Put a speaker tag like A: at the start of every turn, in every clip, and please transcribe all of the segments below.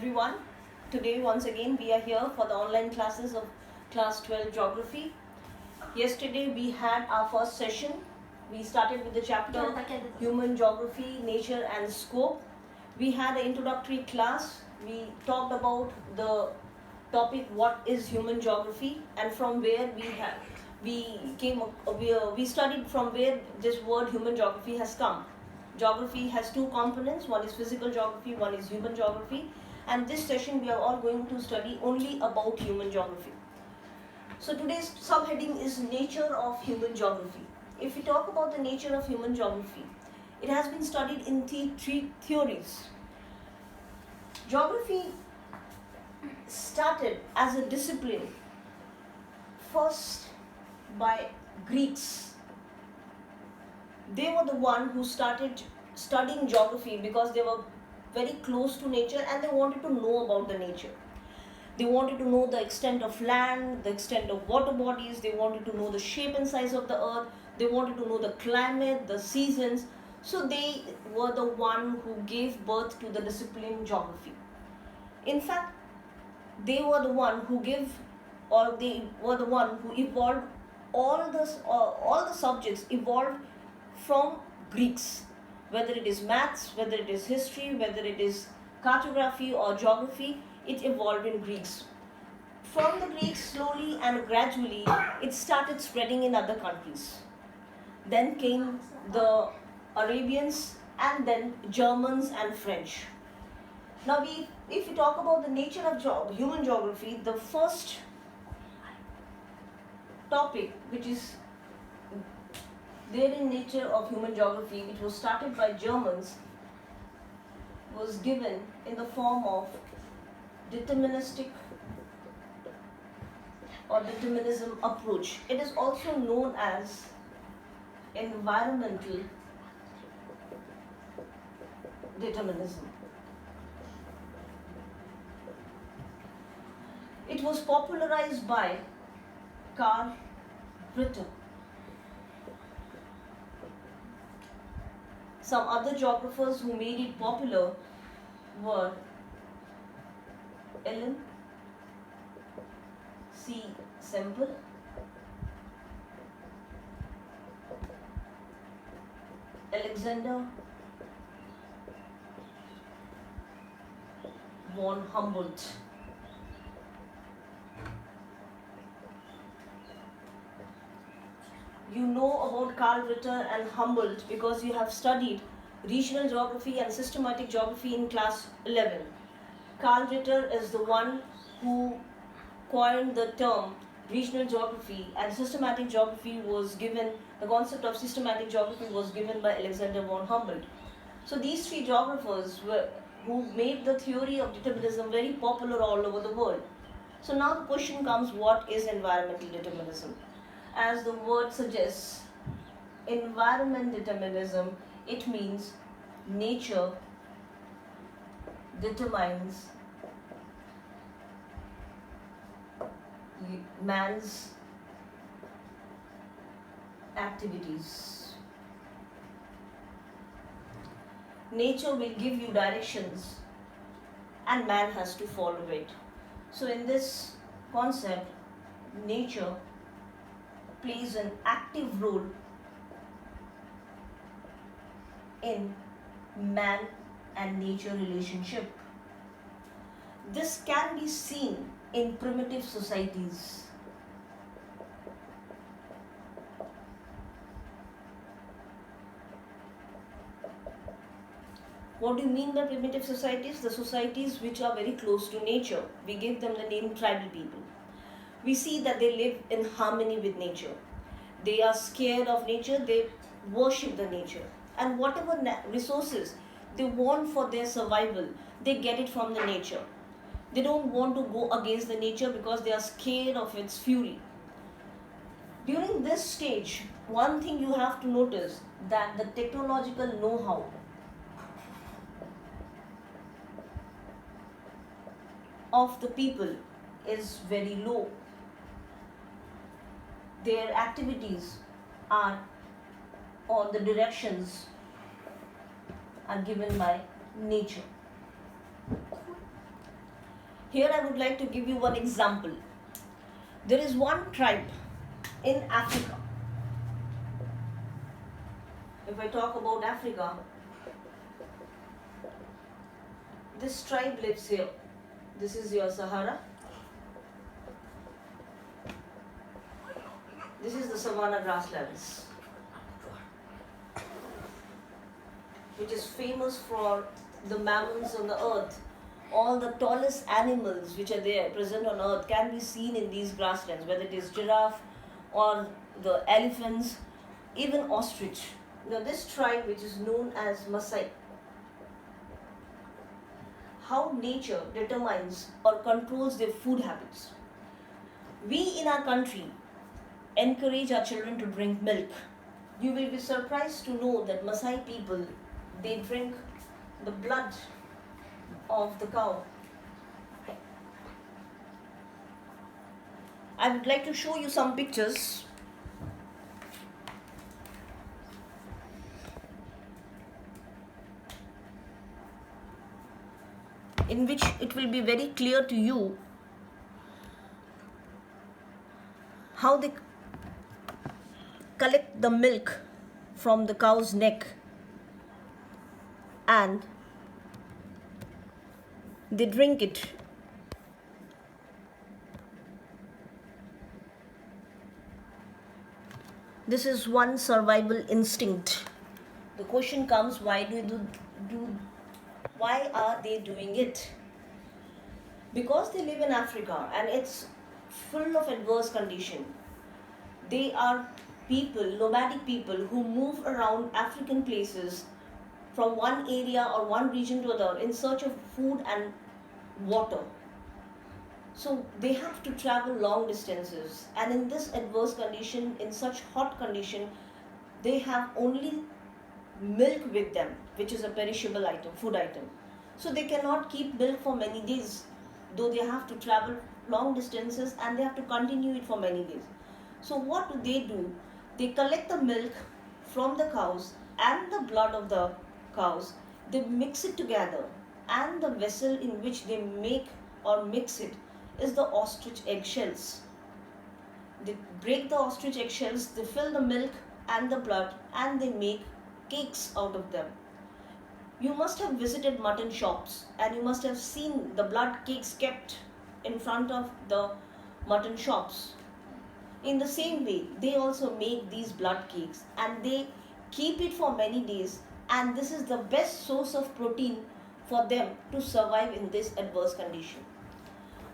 A: everyone. Today once again we are here for the online classes of class 12 geography. Yesterday we had our first session. We started with the chapter Human Geography, Nature and Scope. We had an introductory class. We talked about the topic what is human geography, and from where we studied from where this word human geography has come. Geography has two components, one is physical geography, one is human geography, and this session we are all going to study only about human geography. So today's subheading is nature of human geography. If we talk about the nature of human geography, it has been studied in three theories. Geography started as a discipline first by Greeks. They were the one who started studying geography because they were very close to nature and they wanted to know about the nature. They wanted to know the extent of land, the extent of water bodies, they wanted to know the shape and size of the earth, they wanted to know the climate, the seasons. So they were the one who gave birth to the discipline geography. In fact, they were the one who evolved all the subjects evolved from Greeks, whether it is maths, whether it is history, whether it is cartography or geography, it evolved in Greeks. From the Greeks, slowly and gradually, it started spreading in other countries. Then came the Arabians and then Germans and French. Now, if we talk about the nature of human geography, the first topic which is there in nature of human geography, which was started by Germans, was given in the form of deterministic or determinism approach. It is also known as environmental determinism. It was popularized by Karl Ritter. Some other geographers who made it popular were Ellen C. Semple, Alexander von Humboldt. You know about Karl Ritter and Humboldt because you have studied regional geography and systematic geography in class 11. Karl Ritter is the one who coined the term regional geography, and systematic geography was given, the concept of systematic geography was given by Alexander von Humboldt. So these three geographers who made the theory of determinism very popular all over the world. So now the question comes, what is environmental determinism? As the word suggests, environment determinism, it means nature determines man's activities. Nature will give you directions and man has to follow it. So in this concept, nature plays an active role in man and nature relationship. This can be seen in primitive societies. What do you mean by primitive societies? The societies which are very close to nature. We give them the name tribal people. We see that they live in harmony with nature. They are scared of nature, they worship the nature. And whatever resources they want for their survival, they get it from the nature. They don't want to go against the nature because they are scared of its fury. During this stage, one thing you have to notice, that the technological know-how of the people is very low. Their activities are, or the directions are given by nature. Here I would like to give you one example. There is one tribe in Africa. If I talk about Africa, this tribe lives here. This is your Sahara. This is the savanna grasslands, which is famous for the mammals on the earth. All the tallest animals which are there present on earth can be seen in these grasslands, whether it is giraffe or the elephants, even ostrich. Now this tribe, which is known as Maasai, how nature determines or controls their food habits. We in our country encourage our children to drink milk. You will be surprised to know that Maasai people, they drink the blood of the cow. I would like to show you some pictures. In which it will be very clear to you how they collect the milk from the cow's neck and they drink it. This is one survival instinct. The question comes, why are they doing it? Because they live in Africa and it's full of adverse condition. They are people, nomadic people, who move around African places from one area or one region to another in search of food and water. So they have to travel long distances, and in this adverse condition, in such hot condition, they have only milk with them, which is a perishable item, food item. So they cannot keep milk for many days, though they have to travel long distances and they have to continue it for many days. So what do? They collect the milk from the cows and the blood of the cows. They mix it together, and the vessel in which they make or mix it is the ostrich eggshells. They break the ostrich eggshells, they fill the milk and the blood, and they make cakes out of them. You must have visited mutton shops and you must have seen the blood cakes kept in front of the mutton shops. In the same way, they also make these blood cakes and they keep it for many days, and this is the best source of protein for them to survive in this adverse condition.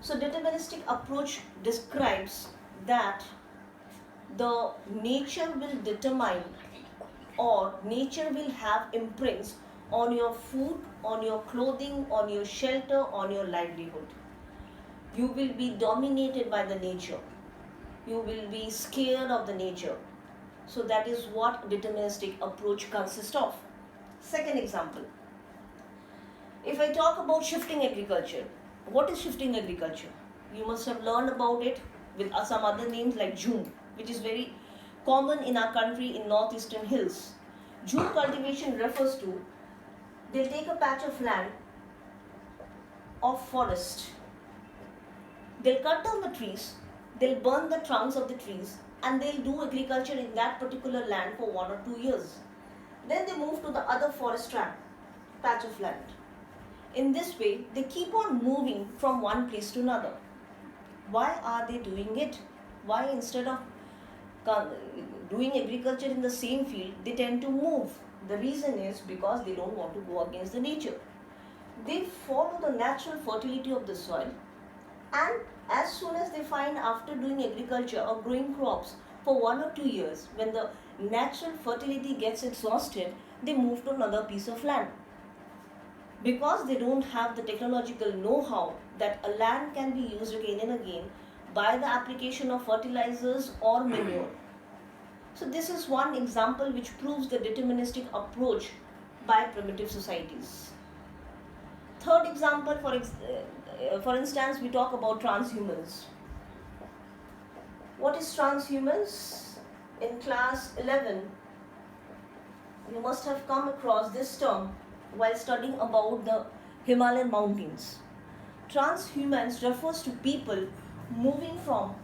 A: So deterministic approach describes that the nature will determine, or nature will have imprints on your food, on your clothing, on your shelter, on your livelihood. You will be dominated by the nature. You will be scared of the nature. So that is what deterministic approach consists of. Second example. If I talk about shifting agriculture, what is shifting agriculture? You must have learned about it with some other names like Jhum, which is very common in our country in northeastern hills. Jhum cultivation refers to, they'll take a patch of land of forest. They'll cut down the trees, they'll burn the trunks of the trees, and they'll do agriculture in that particular land for 1 or 2 years. Then they move to the other forest patch of land. In this way, they keep on moving from one place to another. Why are they doing it? Why, instead of doing agriculture in the same field, they tend to move? The reason is because they don't want to go against the nature. They follow the natural fertility of the soil, and as soon as they find, after doing agriculture or growing crops for 1 or 2 years, when the natural fertility gets exhausted, they move to another piece of land. Because they don't have the technological know-how that a land can be used again and again by the application of fertilizers or manure. So this is one example which proves the deterministic approach by primitive societies. Third example, for instance, we talk about transhumans. What is transhumans? In class 11, you must have come across this term while studying about the Himalayan mountains. Transhumance refers to people moving from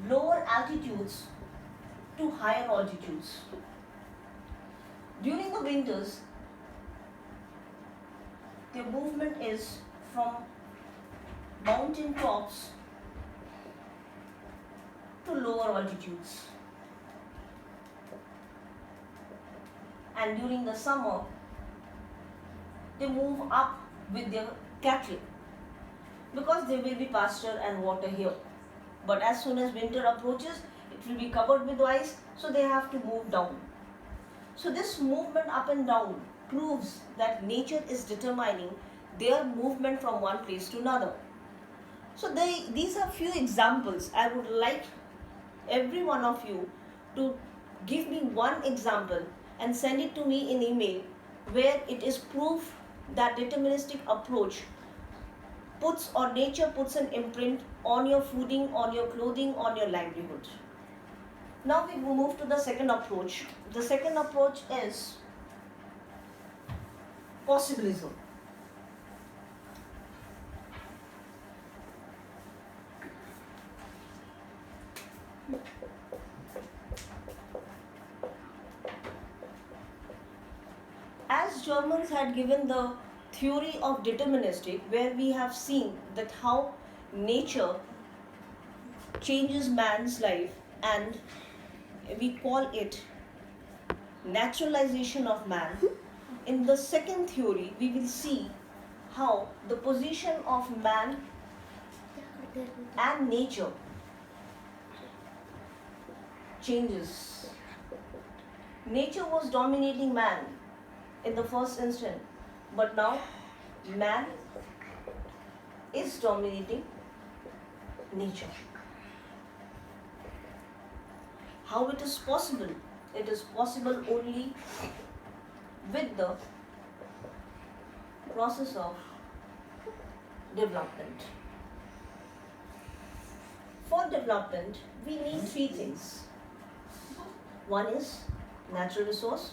A: lower altitudes to higher altitudes. During the winters, their movement is from mountain tops to lower altitudes. And during the summer, they move up with their cattle because there will be pasture and water here. But as soon as winter approaches, it will be covered with ice, so they have to move down. So this movement up and down proves that nature is determining their movement from one place to another. So these are few examples. I would like every one of you to give me one example and send it to me in email where it is proof that deterministic approach puts, or nature puts, an imprint on your fooding, on your clothing, on your livelihood. Now we move to the second approach. The second approach is possibilism. As Germans had given the theory of deterministic, where we have seen that how nature changes man's life, and we call it naturalization of man. In the second theory, we will see how the position of man and nature changes. Nature was dominating man in the first instant, but now man is dominating nature. How it is possible? It is possible only with the process of development. For development, we need three things. One is natural resource,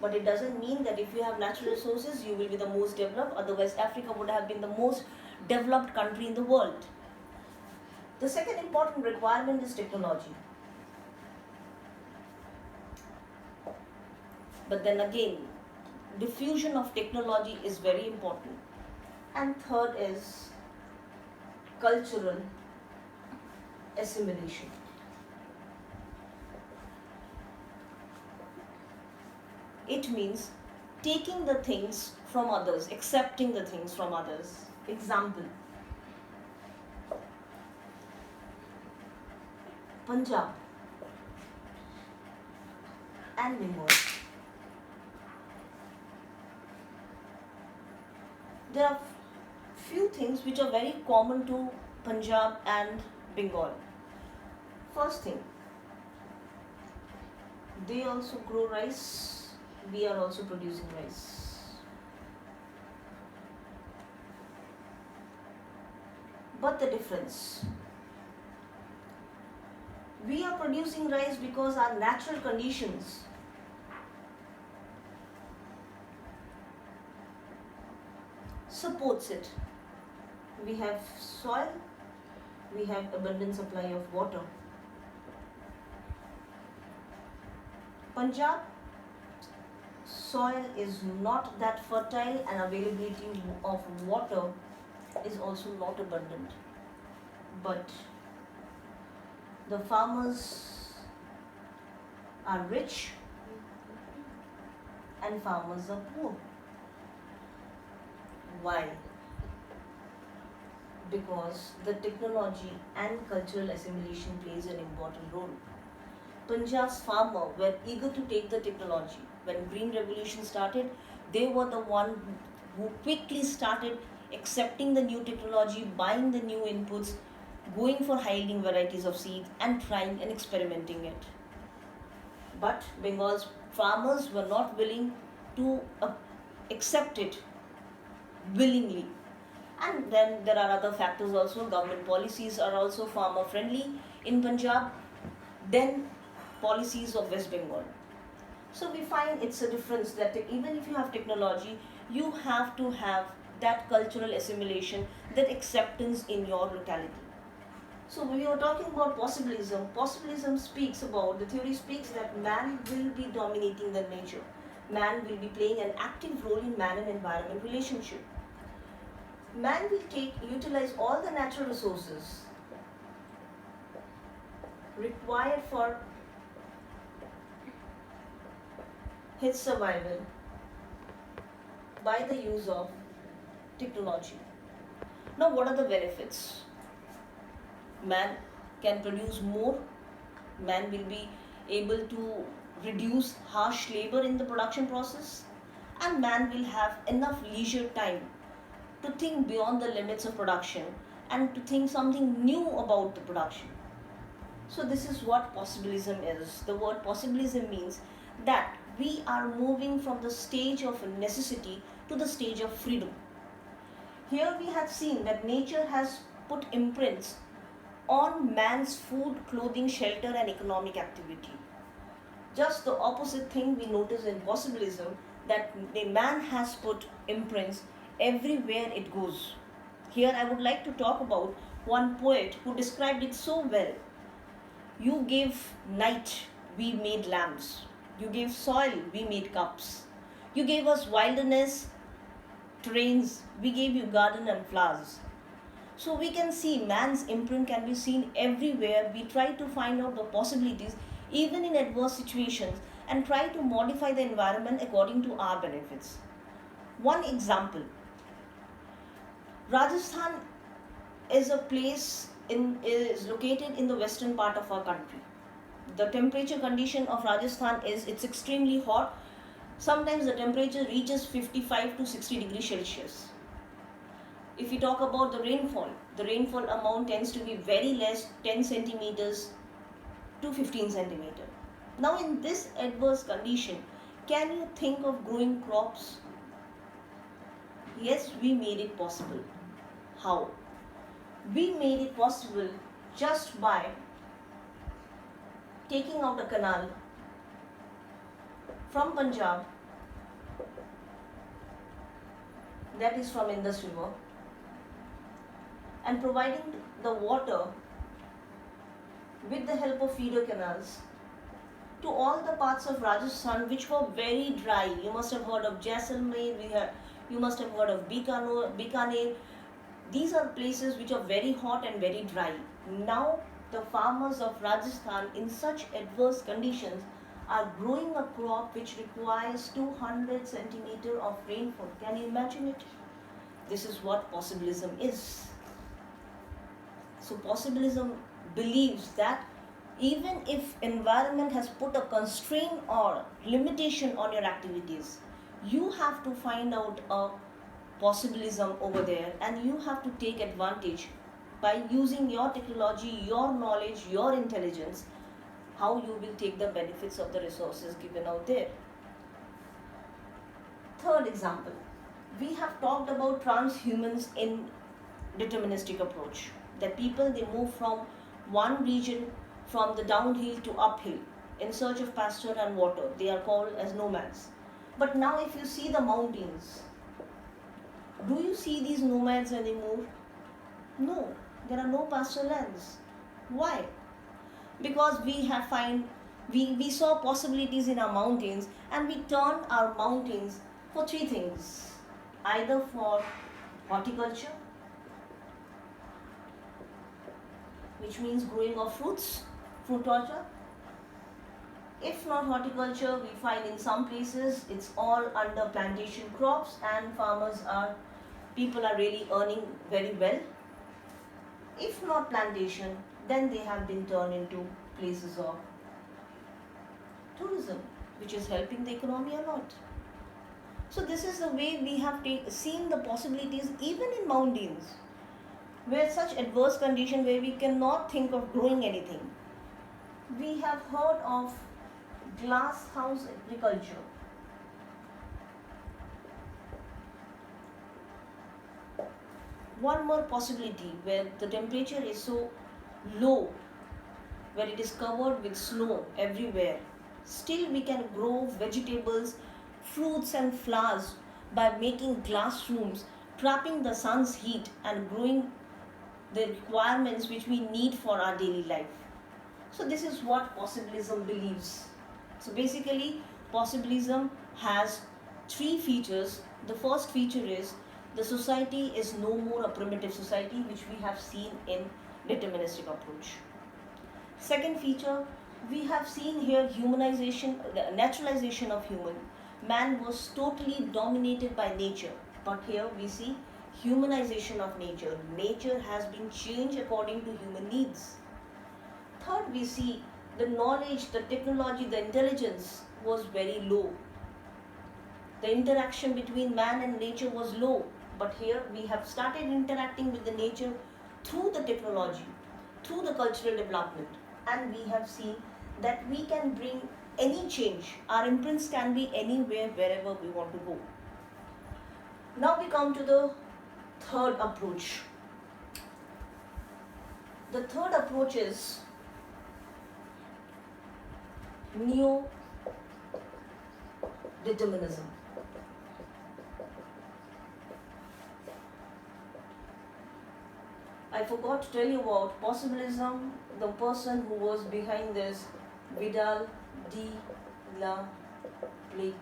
A: but it doesn't mean that if you have natural resources, you will be the most developed. Otherwise, Africa would have been the most developed country in the world. The second important requirement is technology. But then again, diffusion of technology is very important. And third is cultural assimilation. It means taking the things from others, accepting the things from others. Example: Punjab and Bengal. There are few things which are very common to Punjab and Bengal. First thing, they also grow rice, we are also producing rice. But the difference, we are producing rice because our natural conditions supports it. We have soil, we have abundant supply of water. Punjab, soil is not that fertile and availability of water is also not abundant. But the farmers are rich and farmers are poor. Why? Because the technology and cultural assimilation plays an important role. Punjab's farmers were eager to take the technology. When Green Revolution started, they were the one who quickly started accepting the new technology, buying the new inputs, going for high-yielding varieties of seeds and trying and experimenting it. But Bengal's farmers were not willing to accept it willingly. And then there are other factors also. Government policies are also farmer friendly in Punjab than policies of West Bengal. So we find it's a difference that even if you have technology, you have to have that cultural assimilation, that acceptance in your locality. So when we are talking about possibilism, possibilism speaks about, the theory speaks that man will be dominating the nature. Man will be playing an active role in man and environment relationship. Man will utilize all the natural resources required for his survival by the use of technology. Now, what are the benefits? Man can produce more, man will be able to reduce harsh labor in the production process, and man will have enough leisure time to think beyond the limits of production and to think something new about the production. So this is what possibilism is. The word possibilism means that we are moving from the stage of necessity to the stage of freedom. Here we have seen that nature has put imprints on man's food, clothing, shelter and economic activity. Just the opposite thing we notice in possibilism, that the man has put imprints everywhere it goes. Here I would like to talk about one poet who described it so well. You gave night, we made lamps. You gave soil, we made cups. You gave us wilderness, terrains, we gave you garden and flowers. So we can see man's imprint can be seen everywhere. We try to find out the possibilities even in adverse situations and try to modify the environment according to our benefits. One example, Rajasthan is a place is located in the western part of our country. The temperature condition of Rajasthan is it's extremely hot. Sometimes the temperature reaches 55 to 60 degrees Celsius. If we talk about the rainfall amount tends to be very less, 10 centimeters to 15 centimeters. Now in this adverse condition, can you think of growing crops? Yes, we made it possible. How? We made it possible just by taking out a canal from Punjab, that is from Indus River, and providing the water with the help of feeder canals to all the parts of Rajasthan which were very dry. You must have heard of Jaisalmer, you must have heard of Bikaner. These are places which are very hot and very dry. Now the farmers of Rajasthan in such adverse conditions are growing a crop which requires 200 centimeters of rainfall. Can you imagine it? This is what possibilism is. So possibilism believes that even if environment has put a constraint or limitation on your activities, you have to find out a possibilism over there and you have to take advantage by using your technology, your knowledge, your intelligence, how you will take the benefits of the resources given out there. Third example, we have talked about transhumans in deterministic approach. That people, they move from one region from the downhill to uphill in search of pasture and water. They are called as nomads. But now if you see the mountains, do you see these nomads anymore? No, there are no pasture lands. Why? Because we saw possibilities in our mountains and we turned our mountains for three things. Either for horticulture, which means growing of fruits, fruit orchard. If not horticulture, we find in some places it's all under plantation crops and people are really earning very well. If not plantation, then they have been turned into places of tourism, which is helping the economy a lot. So this is the way we have seen the possibilities even in mountains, where such adverse condition where we cannot think of growing anything. We have heard of glass house agriculture. One more possibility where the temperature is so low, where it is covered with snow everywhere, still we can grow vegetables, fruits and flowers by making glass rooms, trapping the sun's heat, and growing the requirements which we need for our daily life. So, this is what possibilism believes. So, basically, possibilism has three features. The first feature is the society is no more a primitive society, which we have seen in deterministic approach. Second feature, we have seen here humanization, the naturalization of human. Man was totally dominated by nature, but here we see humanization of nature. Nature has been changed according to human needs. Third, we see the knowledge, the technology, the intelligence was very low. The interaction between man and nature was low, but here we have started interacting with the nature through the technology, through the cultural development, and we have seen that we can bring any change. Our imprints can be anywhere, wherever we want to go. Now we come to the third approach. The third approach is neo-determinism. I forgot to tell you about possibilism. The person who was behind this, Vidal de la Plague.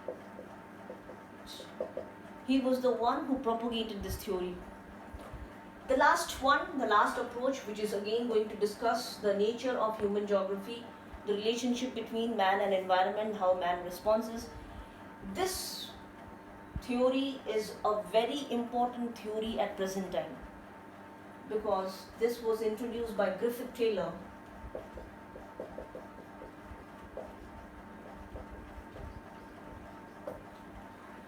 A: He was the one who propagated this theory. The last approach, which is again going to discuss the nature of human geography, the relationship between man and environment, how man responds. This theory is a very important theory at present time, because this was introduced by Griffith Taylor.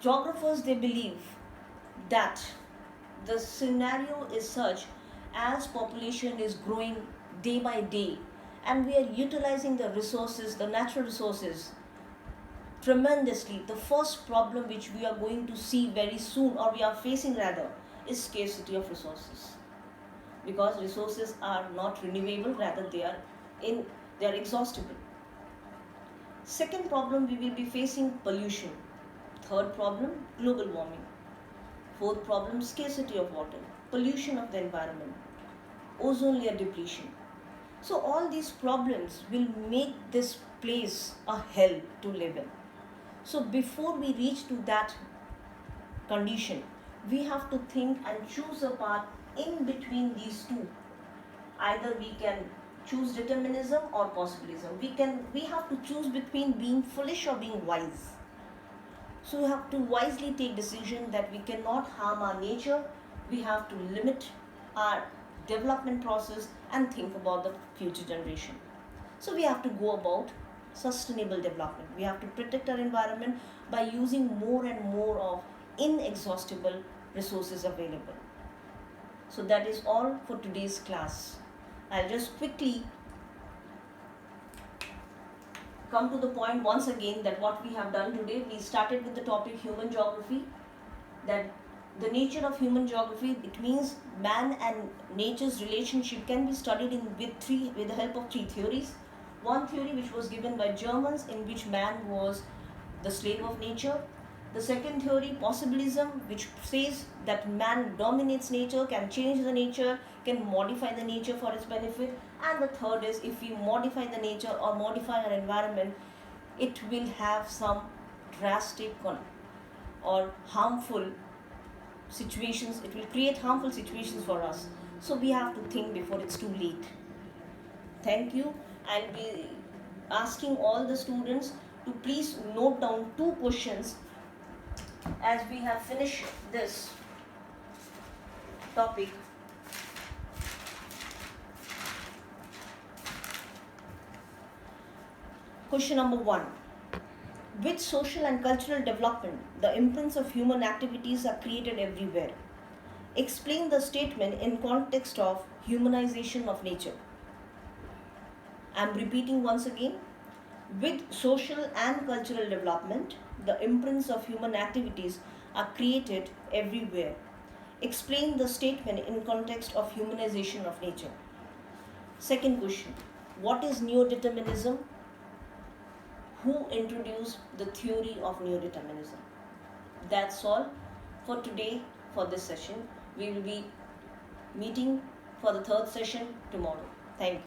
A: Geographers, they believe that the scenario is such as population is growing day by day, and we are utilizing the resources, the natural resources, tremendously. The first problem which we are going to see very soon, or we are facing rather, is scarcity of resources, because resources are not renewable, rather they are exhaustible. Second problem, we will be facing pollution. Third problem, global warming. Fourth problem, scarcity of water, pollution of the environment, ozone layer depletion. So all these problems will make this place a hell to live in. So before we reach to that condition, we have to think and choose a path in between these two. Either we can choose determinism or possibilism. We have to choose between being foolish or being wise. So we have to wisely take decision that we cannot harm our nature. We have to limit our development process and think about the future generation. So we have to go about sustainable development. We have to protect our environment by using more and more of inexhaustible resources available. So that is all for today's class. I'll just quickly come to the point once again that what we have done today. We started with the topic human geography, that the nature of human geography, it means man and nature's relationship can be studied with the help of three theories. One theory which was given by Germans, in which man was the slave of nature. The second theory, possibilism, which says that man dominates nature, can change the nature, can modify the nature for its benefit. And the third is, if we modify the nature or modify our environment, it will have some drastic or harmful situations. It will create harmful situations for us. So we have to think before it's too late. Thank you. I'll be asking all the students to please note down 2 questions as we have finished this topic. Question number 1. With social and cultural development, the imprints of human activities are created everywhere. Explain the statement in context of humanization of nature. I am repeating once again. With social and cultural development, the imprints of human activities are created everywhere. Explain the statement in context of humanization of nature. Second question. What is neo-determinism? Who introduced the theory of neo-determinism? That's all. for today for this session. We will be meeting for the third session tomorrow. Thank you.